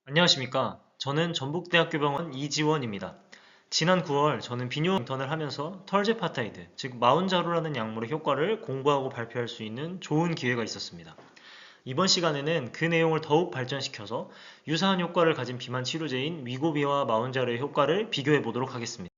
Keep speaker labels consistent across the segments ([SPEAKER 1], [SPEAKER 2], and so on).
[SPEAKER 1] 안녕하십니까. 저는 전북대학교병원 이지원입니다. 지난 9월 저는 비뇨 인턴을 하면서 털제파타이드, 즉 마운자로라는 약물의 효과를 공부하고 발표할 수 있는 좋은 기회가 있었습니다. 이번 시간에는 그 내용을 더욱 발전시켜서 유사한 효과를 가진 비만 치료제인 위고비와 마운자로의 효과를 비교해 보도록 하겠습니다.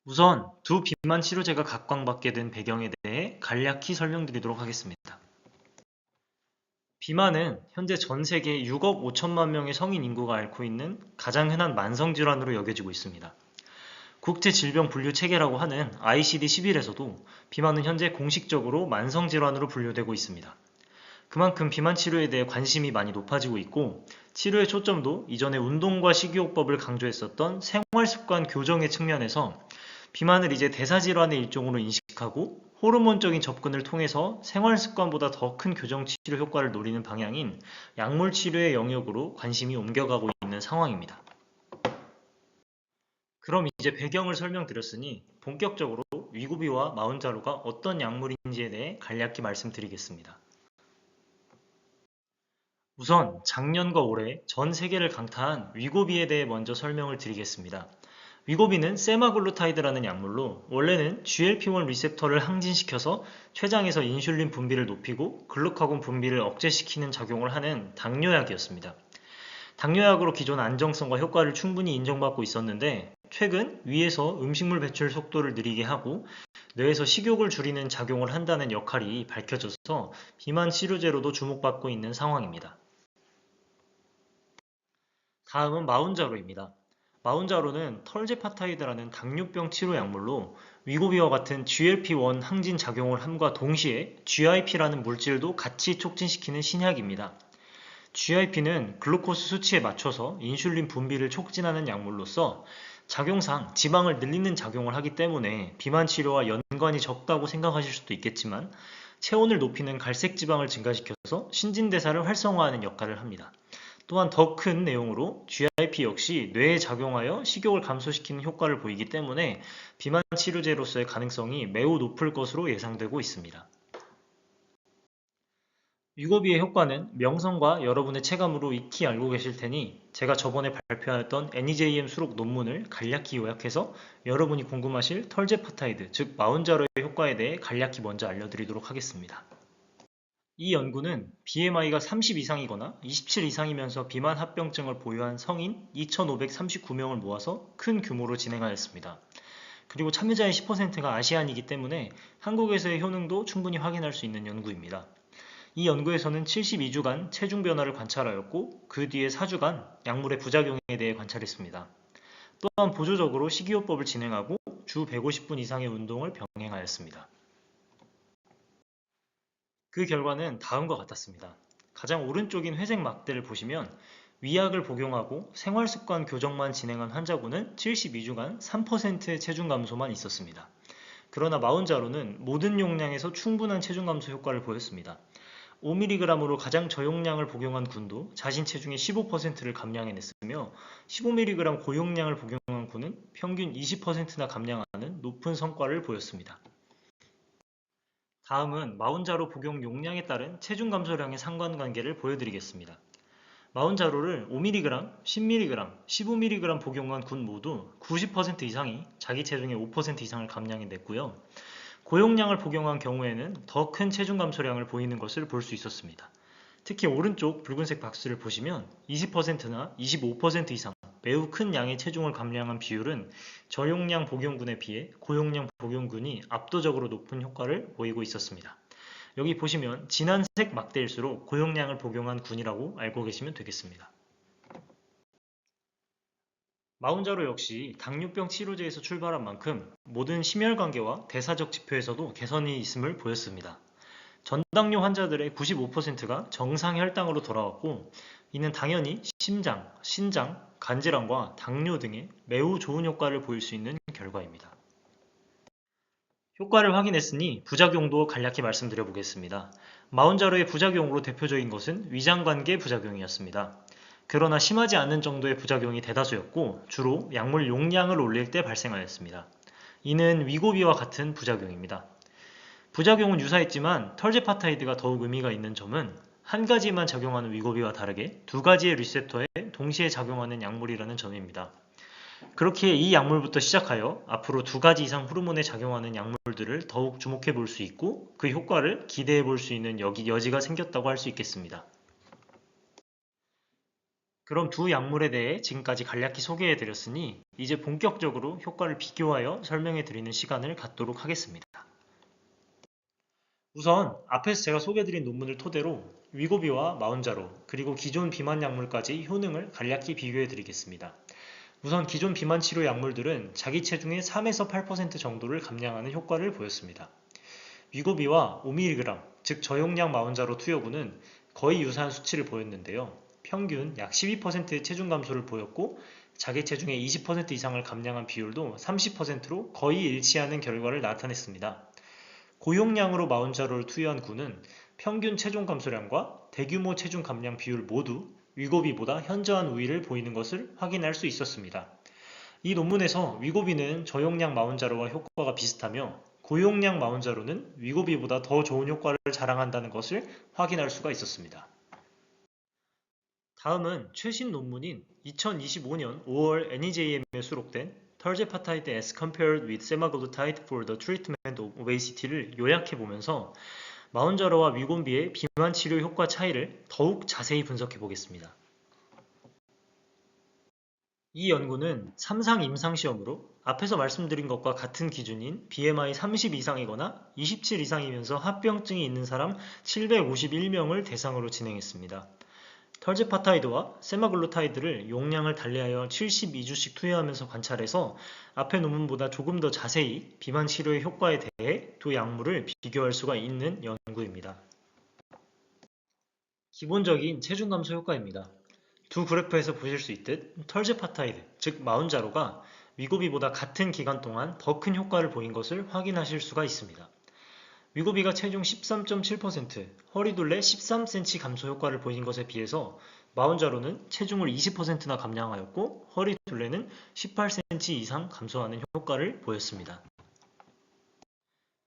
[SPEAKER 1] 우선 두 비만 치료제가 각광받게 된 배경에 대해 간략히 설명드리도록 하겠습니다. 비만은 현재 전 세계 6억 5천만 명의 성인 인구가 앓고 있는 가장 흔한 만성질환으로 여겨지고 있습니다. 국제질병분류체계라고 하는 ICD-11에서도 비만은 현재 공식적으로 만성질환으로 분류되고 있습니다. 그만큼 비만 치료에 대해 관심이 많이 높아지고 있고 치료의 초점도 이전에 운동과 식이요법을 강조했었던 생활습관 교정의 측면에서 비만을 이제 대사질환의 일종으로 인식하고 호르몬적인 접근을 통해서 생활습관보다 더 큰 교정 치료 효과를 노리는 방향인 약물 치료의 영역으로 관심이 옮겨가고 있는 상황입니다. 그럼 이제 배경을 설명드렸으니 본격적으로 위고비와 마운자로가 어떤 약물인지에 대해 간략히 말씀드리겠습니다. 우선 작년과 올해 전 세계를 강타한 위고비에 대해 먼저 설명을 드리겠습니다. 위고비는 세마글루타이드라는 약물로 원래는 GLP-1 리셉터를 항진시켜서 췌장에서 인슐린 분비를 높이고 글루카곤 분비를 억제시키는 작용을 하는 당뇨약이었습니다. 당뇨약으로 기존 안정성과 효과를 충분히 인정받고 있었는데 최근 위에서 음식물 배출 속도를 느리게 하고 뇌에서 식욕을 줄이는 작용을 한다는 역할이 밝혀져서 비만 치료제로도 주목받고 있는 상황입니다. 다음은 마운자로입니다. 마운자로는 털제파타이드라는 당뇨병 치료 약물로 위고비와 같은 GLP-1 항진 작용을 함과 동시에 GIP라는 물질도 같이 촉진시키는 신약입니다. GIP는 글루코스 수치에 맞춰서 인슐린 분비를 촉진하는 약물로서 작용상 지방을 늘리는 작용을 하기 때문에 비만 치료와 연관이 적다고 생각하실 수도 있겠지만 체온을 높이는 갈색 지방을 증가시켜서 신진대사를 활성화하는 역할을 합니다. 또한 더 큰 내용으로 GIP 역시 뇌에 작용하여 식욕을 감소시키는 효과를 보이기 때문에 비만 치료제로서의 가능성이 매우 높을 것으로 예상되고 있습니다. 위고비의 효과는 명성과 여러분의 체감으로 익히 알고 계실 테니 제가 저번에 발표하였던 NEJM 수록 논문을 간략히 요약해서 여러분이 궁금하실 털제파타이드, 즉 마운자로의 효과에 대해 간략히 먼저 알려드리도록 하겠습니다. 이 연구는 BMI가 30 이상이거나 27 이상이면서 비만 합병증을 보유한 성인 2,539명을 모아서 큰 규모로 진행하였습니다. 그리고 참여자의 10%가 아시안이기 때문에 한국에서의 효능도 충분히 확인할 수 있는 연구입니다. 이 연구에서는 72주간 체중 변화를 관찰하였고 그 뒤에 4주간 약물의 부작용에 대해 관찰했습니다. 또한 보조적으로 식이요법을 진행하고 주 150분 이상의 운동을 병행하였습니다. 그 결과는 다음과 같았습니다. 가장 오른쪽인 회색 막대를 보시면 위약을 복용하고 생활습관 교정만 진행한 환자군은 72주간 3%의 체중 감소만 있었습니다. 그러나 마운자로는 모든 용량에서 충분한 체중 감소 효과를 보였습니다. 5mg으로 가장 저용량을 복용한 군도 자신 체중의 15%를 감량해냈으며 15mg 고용량을 복용한 군은 평균 20%나 감량하는 높은 성과를 보였습니다. 다음은 마운자로 복용 용량에 따른 체중 감소량의 상관관계를 보여드리겠습니다. 마운자로를 5mg, 10mg, 15mg 복용한 군 모두 90% 이상이 자기 체중의 5% 이상을 감량해냈고요. 고용량을 복용한 경우에는 더 큰 체중 감소량을 보이는 것을 볼 수 있었습니다. 특히 오른쪽 붉은색 박스를 보시면 20%나 25% 이상 매우 큰 양의 체중을 감량한 비율은 저용량 복용군에 비해 고용량 복용군이 압도적으로 높은 효과를 보이고 있었습니다. 여기 보시면 진한 색 막대일수록 고용량을 복용한 군이라고 알고 계시면 되겠습니다. 마운자로 역시 당뇨병 치료제에서 출발한 만큼 모든 심혈관계와 대사적 지표에서도 개선이 있음을 보였습니다. 전당뇨 환자들의 95%가 정상 혈당으로 돌아왔고 이는 당연히 심장, 신장, 간질환과 당뇨 등의 매우 좋은 효과를 보일 수 있는 결과입니다. 효과를 확인했으니 부작용도 간략히 말씀드려 보겠습니다. 마운자로의 부작용으로 대표적인 것은 위장관계 부작용이었습니다. 그러나 심하지 않은 정도의 부작용이 대다수였고 주로 약물 용량을 올릴 때 발생하였습니다. 이는 위고비와 같은 부작용입니다. 부작용은 유사했지만 털제파타이드가 더욱 의미가 있는 점은 한 가지만 작용하는 위고비와 다르게 두 가지의 리셉터에 동시에 작용하는 약물이라는 점입니다. 그렇기에 이 약물부터 시작하여 앞으로 두 가지 이상 호르몬에 작용하는 약물들을 더욱 주목해 볼 수 있고 그 효과를 기대해 볼 수 있는 여지가 생겼다고 할 수 있겠습니다. 그럼 두 약물에 대해 지금까지 간략히 소개해 드렸으니 이제 본격적으로 효과를 비교하여 설명해 드리는 시간을 갖도록 하겠습니다. 우선 앞에서 제가 소개해 드린 논문을 토대로 위고비와 마운자로 그리고 기존 비만 약물까지 효능을 간략히 비교해 드리겠습니다. 우선 기존 비만 치료 약물들은 자기 체중의 3에서 8% 정도를 감량하는 효과를 보였습니다. 위고비와 5mg, 즉 저용량 마운자로 투여구는 거의 유사한 수치를 보였는데요. 평균 약 12%의 체중 감소를 보였고 자기 체중의 20% 이상을 감량한 비율도 30%로 거의 일치하는 결과를 나타냈습니다. 고용량으로 마운자로를 투여한 구는 평균 체중 감소량과 대규모 체중 감량 비율 모두 위고비보다 현저한 우위를 보이는 것을 확인할 수 있었습니다. 이 논문에서 위고비는 저용량 마운자로와 효과가 비슷하며 고용량 마운자로는 위고비보다 더 좋은 효과를 자랑한다는 것을 확인할 수가 있었습니다. 다음은 최신 논문인 2025년 5월 NEJM에 수록된 털제파타이드 as compared with semaglutide for the treatment of obesity를 요약해보면서 마운자로와 위고비의 비만 치료 효과 차이를 더욱 자세히 분석해 보겠습니다. 이 연구는 3상 임상시험으로 앞에서 말씀드린 것과 같은 기준인 BMI 30 이상이거나 27 이상이면서 합병증이 있는 사람 751명을 대상으로 진행했습니다. 털제파타이드와 세마글루타이드를 용량을 달리하여 72주씩 투여하면서 관찰해서 앞의 논문보다 조금 더 자세히 비만 치료의 효과에 대해 두 약물을 비교할 수가 있는 연구입니다. 기본적인 체중 감소 효과입니다. 두 그래프에서 보실 수 있듯 털제파타이드, 즉 마운자로가 위고비보다 같은 기간 동안 더 큰 효과를 보인 것을 확인하실 수가 있습니다. 위고비가 체중 13.7%, 허리둘레 13cm 감소 효과를 보인 것에 비해서 마운자로는 체중을 20%나 감량하였고 허리둘레는 18cm 이상 감소하는 효과를 보였습니다.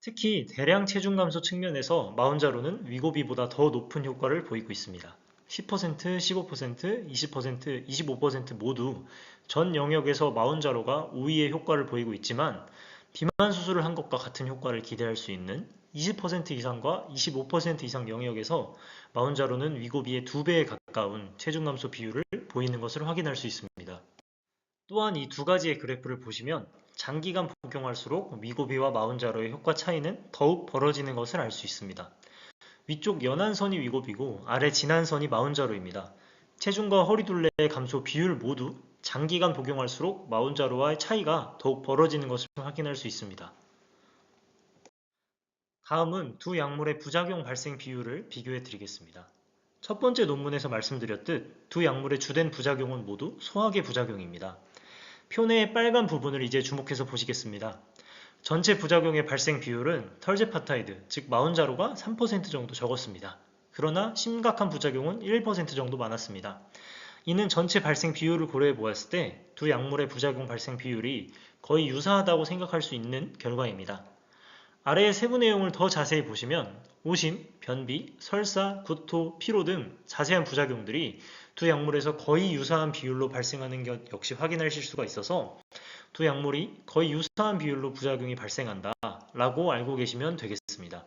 [SPEAKER 1] 특히 대량 체중 감소 측면에서 마운자로는 위고비보다 더 높은 효과를 보이고 있습니다. 10%, 15%, 20%, 25% 모두 전 영역에서 마운자로가 우위의 효과를 보이고 있지만 비만 수술을 한 것과 같은 효과를 기대할 수 있는 20% 이상과 25% 이상 영역에서 마운자로는 위고비의 2배에 가까운 체중 감소 비율을 보이는 것을 확인할 수 있습니다. 또한 이 두 가지의 그래프를 보시면 장기간 복용할수록 위고비와 마운자로의 효과 차이는 더욱 벌어지는 것을 알 수 있습니다. 위쪽 연한 선이 위고비고 아래 진한 선이 마운자로입니다. 체중과 허리둘레의 감소 비율 모두 장기간 복용할수록 마운자로와의 차이가 더욱 벌어지는 것을 확인할 수 있습니다. 다음은 두 약물의 부작용 발생 비율을 비교해 드리겠습니다. 첫 번째 논문에서 말씀드렸듯 두 약물의 주된 부작용은 모두 소화계 부작용입니다. 표내의 빨간 부분을 이제 주목해서 보시겠습니다. 전체 부작용의 발생 비율은 털제파타이드, 즉 마운자로가 3% 정도 적었습니다. 그러나 심각한 부작용은 1% 정도 많았습니다. 이는 전체 발생 비율을 고려해 보았을 때 두 약물의 부작용 발생 비율이 거의 유사하다고 생각할 수 있는 결과입니다. 아래의 세부 내용을 더 자세히 보시면 오심, 변비, 설사, 구토, 피로 등 자세한 부작용들이 두 약물에서 거의 유사한 비율로 발생하는 것 역시 확인하실 수가 있어서 두 약물이 거의 유사한 비율로 부작용이 발생한다 라고 알고 계시면 되겠습니다.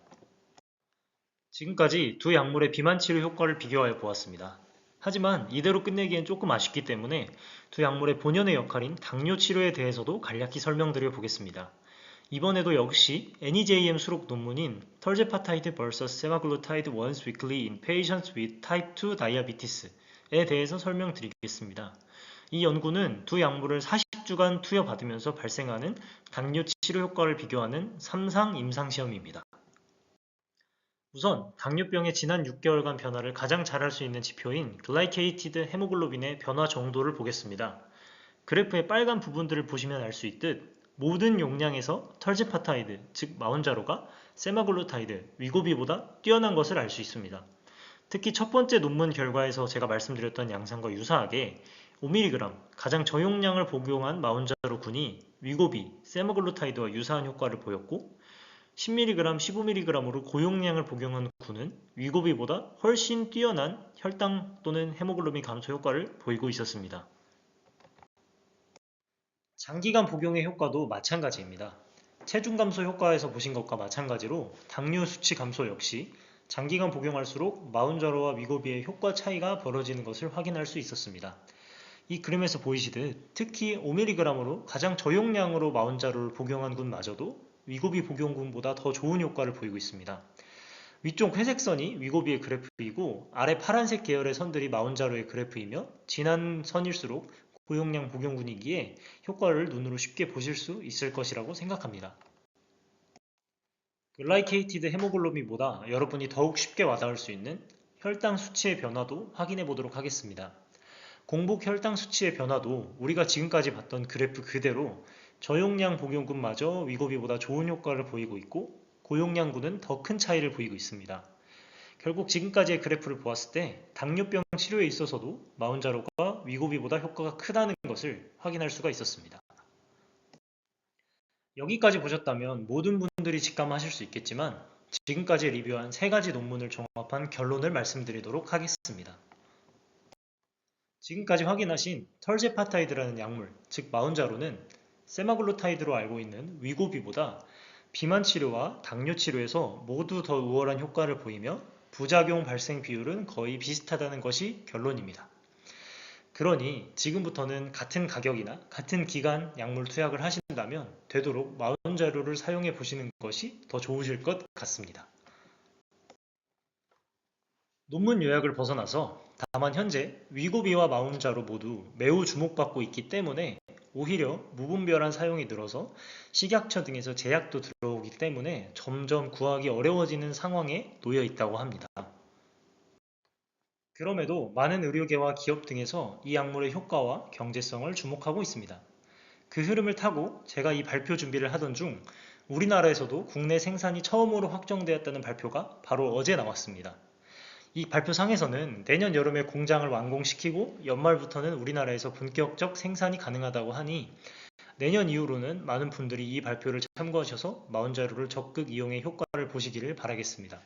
[SPEAKER 1] 지금까지 두 약물의 비만 치료 효과를 비교하여 보았습니다. 하지만 이대로 끝내기엔 조금 아쉽기 때문에 두 약물의 본연의 역할인 당뇨 치료에 대해서도 간략히 설명드려 보겠습니다. 이번에도 역시 NEJM 수록 논문인 털제파타이드 vs semaglutide once weekly in patients with type 2 diabetes에 대해서 설명드리겠습니다. 이 연구는 두 약물을 40주간 투여받으면서 발생하는 당뇨 치료 효과를 비교하는 3상 임상시험입니다. 우선 당뇨병의 지난 6개월간 변화를 가장 잘 알 수 있는 지표인 글라이케이티드 헤모글로빈의 변화 정도를 보겠습니다. 그래프의 빨간 부분들을 보시면 알 수 있듯 모든 용량에서 털제파타이드, 즉 마운자로가 세마글루타이드, 위고비보다 뛰어난 것을 알 수 있습니다. 특히 첫 번째 논문 결과에서 제가 말씀드렸던 양상과 유사하게 5mg, 가장 저용량을 복용한 마운자로 군이 위고비, 세마글루타이드와 유사한 효과를 보였고 10mg, 15mg으로 고용량을 복용한 군은 위고비보다 훨씬 뛰어난 혈당 또는 헤모글로빈 감소 효과를 보이고 있었습니다. 장기간 복용의 효과도 마찬가지입니다. 체중 감소 효과에서 보신 것과 마찬가지로 당뇨 수치 감소 역시 장기간 복용할수록 마운자로와 위고비의 효과 차이가 벌어지는 것을 확인할 수 있었습니다. 이 그림에서 보이시듯 특히 5mg으로 가장 저용량으로 마운자로를 복용한 군마저도 위고비 복용군보다 더 좋은 효과를 보이고 있습니다. 위쪽 회색 선이 위고비의 그래프이고 아래 파란색 계열의 선들이 마운자로의 그래프이며 진한 선일수록 고용량 복용군이기에 효과를 눈으로 쉽게 보실 수 있을 것이라고 생각합니다. 글라이케이티드 헤모글로빈보다 여러분이 더욱 쉽게 와닿을 수 있는 혈당 수치의 변화도 확인해 보도록 하겠습니다. 공복 혈당 수치의 변화도 우리가 지금까지 봤던 그래프 그대로 저용량 복용군마저 위고비보다 좋은 효과를 보이고 있고 고용량군은 더 큰 차이를 보이고 있습니다. 결국 지금까지의 그래프를 보았을 때 당뇨병 치료에 있어서도 마운자로가 위고비보다 효과가 크다는 것을 확인할 수가 있었습니다. 여기까지 보셨다면 모든 분들이 직감하실 수 있겠지만 지금까지 리뷰한 3가지 논문을 종합한 결론을 말씀드리도록 하겠습니다. 지금까지 확인하신 털제파타이드라는 약물, 즉 마운자로는 세마글루타이드로 알고 있는 위고비보다 비만 치료와 당뇨 치료에서 모두 더 우월한 효과를 보이며 부작용 발생 비율은 거의 비슷하다는 것이 결론입니다. 그러니 지금부터는 같은 가격이나 같은 기간 약물 투약을 하신다면 되도록 마운자로를 사용해 보시는 것이 더 좋으실 것 같습니다. 논문 요약을 벗어나서 다만 현재 위고비와 마운자로 모두 매우 주목받고 있기 때문에 오히려 무분별한 사용이 늘어서 식약처 등에서 제약도 들어오기 때문에 점점 구하기 어려워지는 상황에 놓여 있다고 합니다. 그럼에도 많은 의료계와 기업 등에서 이 약물의 효과와 경제성을 주목하고 있습니다. 그 흐름을 타고 제가 이 발표 준비를 하던 중 우리나라에서도 국내 생산이 처음으로 확정되었다는 발표가 바로 어제 나왔습니다. 이 발표상에서는 내년 여름에 공장을 완공시키고 연말부터는 우리나라에서 본격적 생산이 가능하다고 하니 내년 이후로는 많은 분들이 이 발표를 참고하셔서 마운자로를 적극 이용해 효과를 보시기를 바라겠습니다.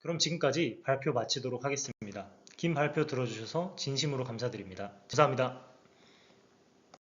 [SPEAKER 1] 그럼 지금까지 발표 마치도록 하겠습니다. 긴 발표 들어주셔서 진심으로 감사드립니다. 감사합니다.